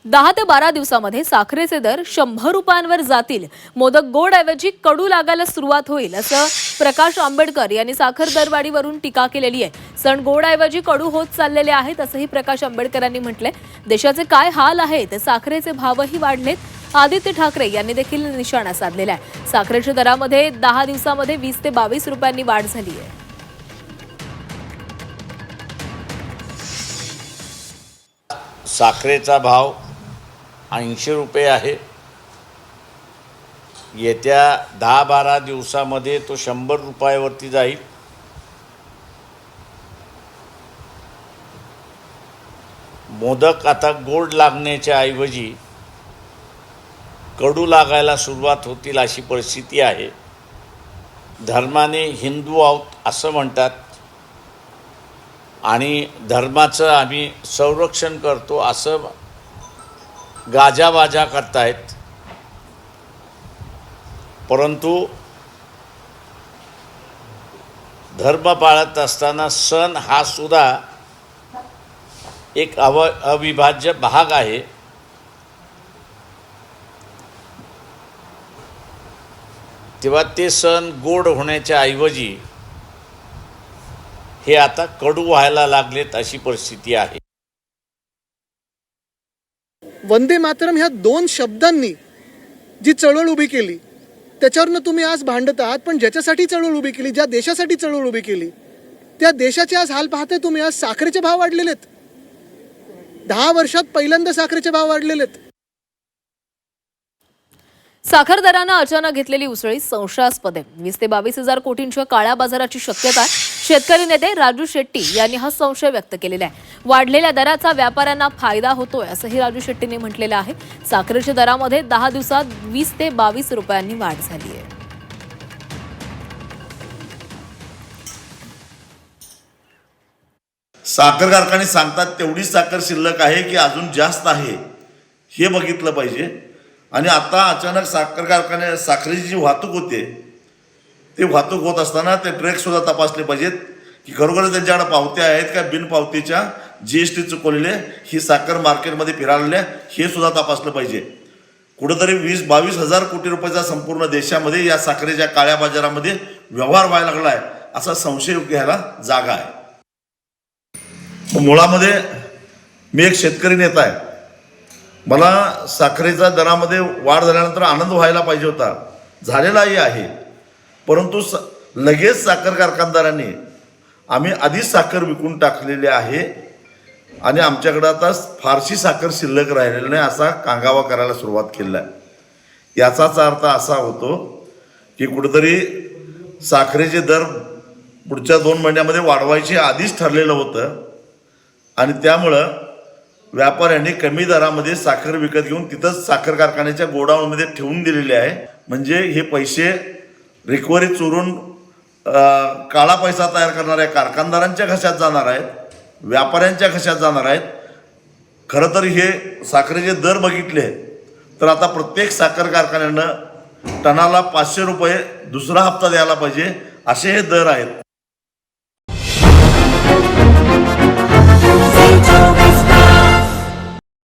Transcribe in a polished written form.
10 ते 12 दिवसामध्ये साखरेचे दर 100 रुपयांवर जातील. मोदक गोड ऐवजी कडू लागायला सुरुवात होईल, असं प्रकाश आंबेडकर यांनी साखर दरवाढीवरून टीका केलेली आहे. सण गोड ऐवजी कडू होत चाललेले आहेत, असंही प्रकाश आंबेडकरांनी म्हटलंय. देशाचे काय हाल आहेत, साखरेचे भावही वाढलेत. आदित्य ठाकरे यांनी देखील निशाणा साधलेला आहे. साखरेच्या दरामध्ये 10 दिवसामध्ये 20 ते 22 रुपयांनी वाढ झाली आहे. साखरेचा भाव 80 रुपये आहे. येत्या 10-12 दिवसामध्ये तो 100 रुपयावरती जाईल. मोदक आता गोड लागण्याच्या ऐवजी कडू लागायला सुरुवात होतील अशी परिस्थिती आहे. धर्माने हिंदू आहोत असं म्हणतात आणि धर्माचं आम्ही संरक्षण करतो असं गाजावाजा करतायत. परंतु धर्म पाळत असताना सण हा सुद्धा एक अविभाज्य भाग आहे. तेव्हा ते सण गोड होण्याच्या ऐवजी हे आता कडू व्हायला लागलेत अशी परिस्थिती आहे. वंदे मातरम ह्या 2 शब्दांनी जी चळवळ उभी केली त्याच्यावरनं तुम्ही आज भांडत आहात. पण ज्याच्यासाठी चळवळ उभी केली, ज्या देशासाठी चळवळ उभी केली, त्या देशाचे आज हाल पाहताय तुम्ही. आज साखरेचे भाव वाढलेलेत. 10 वर्षात पहिल्यांदा साखरेचे भाव वाढलेलेत. साखर दरानं अचानक घेतलेली उसळी संशयास्पद आहे. 20 ते 22 हजार कोटींच्या काळ्या बाजाराची शक्यता आहे. शेतकरी नेते राजू शेट्टी यांनी हा संशय व्यक्त केलेला आहे. वाढलेल्या दराचा व्यापाऱ्यांना फायदा होतोय असंही राजू शेट्टींनी म्हटलेलं आहे. साखरेच्या दरामध्ये 10 दिवसात 20 ते 22 रुपयांनी वाढ झाली आहे. साखर कारखाने सांगतात तेवढीच साखर शिल्लक आहे की अजून जास्त आहे हे बघितलं पाहिजे. आणि आता अचानक साखर कारखाने साखरेची जी वाहतूक होते ते वाहतूक होत असताना ते ट्रकसुद्धा तपासले पाहिजेत की खरोखरच त्यांच्याकडे पावत्या आहेत का, बिनपावतीच्या GST चुकवलेले ही साखर मार्केटमध्ये फिरालेल्या हे सुद्धा तपासलं पाहिजे. कुठंतरी 20-22 हजार कोटी रुपयाचा संपूर्ण देशामध्ये या साखरेच्या काळ्या बाजारामध्ये व्यवहार व्हायला लागला आहे असा संशय घ्यायला जागा आहे. मुळामध्ये मी एक शेतकरी नेता आहे. मला साखरेच्या दरामध्ये वाढ झाल्यानंतर आनंद व्हायला पाहिजे होता, झालेलाही आहे. परंतु लगेच साखर कारखानदारांनी आम्ही आधीच साखर विकून टाकलेली आहे आणि आमच्याकडं आता फारशी साखर शिल्लक राहिलेली नाही असा कांगावा करायला सुरुवात केलेला आहे. याचाच अर्थ असा होतो की कुठेतरी साखरेचे दर पुढच्या 2 महिन्यामध्ये वाढवायचे आधीच ठरलेलं होतं आणि त्यामुळं व्यापाऱ्यांनी कमी दरामध्ये साखर विकत घेऊन तिथंच साखर कारखान्याच्या गोडाऊनमध्ये ठेवून दिलेले आहे. म्हणजे हे पैसे रिकव्हरी चोरून काळा पैसा तयार करणाऱ्या कारखानदारांच्या घशात जाणार आहेत, व्यापाऱ्यांच्या घशात जाणार आहेत. खरं तर हे साखरेचे दर बघितले तर आता प्रत्येक साखर कारखान्यानं टनाला 500 रुपये दुसरा हप्ता द्यायला पाहिजे असे हे दर आहेत.